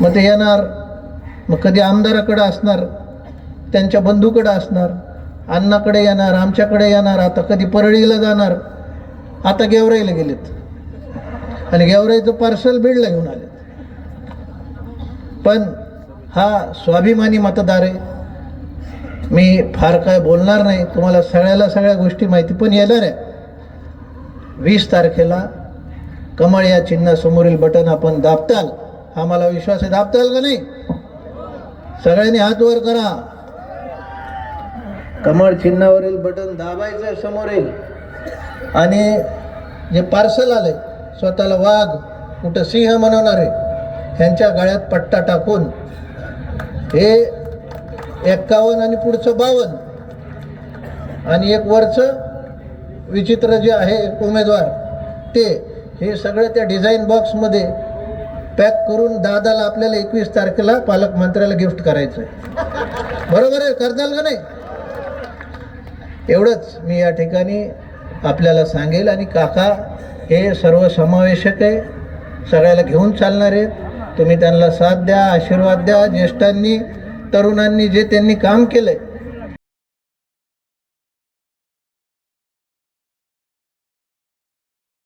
मग ते येणार, मग कधी आमदाराकडे असणार, त्यांच्या बंधूकडे असणार, अण्णाकडे येणार, आमच्याकडे येणार, आता कधी परळीला जाणार, आता गेवराईला गेलेत आणि गेवराईचं पार्सल बीडला घेऊन आले. पण हा स्वाभिमानी मतदार आहे. मी फार काय बोलणार नाही, तुम्हाला सगळ्या गोष्टी माहिती. पण येणार आहे 20 तारखेला कमळ या चिन्हासमोरील बटन आपण दाबताल, हा मला विश्वास आहे. दाबताल का नाही? सगळ्यांनी हात वर करा. कमळ चिन्हावरील बटन दाबायचं समोरील. आणि जे पार्सल आलंय, स्वतःला वाघ कुठं सिंह म्हणवणारे, ह्यांच्या गळ्यात पट्टा टाकून हे 51 आणि पुढचं 52 आणि एक वरचं विचित्र जे आहे उमेदवार ते, हे सगळं त्या डिझाईन बॉक्समध्ये पॅक करून दादाला आपल्याला 21 तारखेला पालकमंत्र्याला गिफ्ट करायचं आहे. बरोबर आहे? करताल का नाही? एवढंच मी या ठिकाणी आपल्याला सांगेल. आणि काका हे सर्वसमावेशक आहे, सगळ्याला घेऊन चालणार आहेत. तुम्ही त्यांना साथ द्या, आशीर्वाद द्या. ज्येष्ठांनी, तरुणांनी जे त्यांनी काम केलंय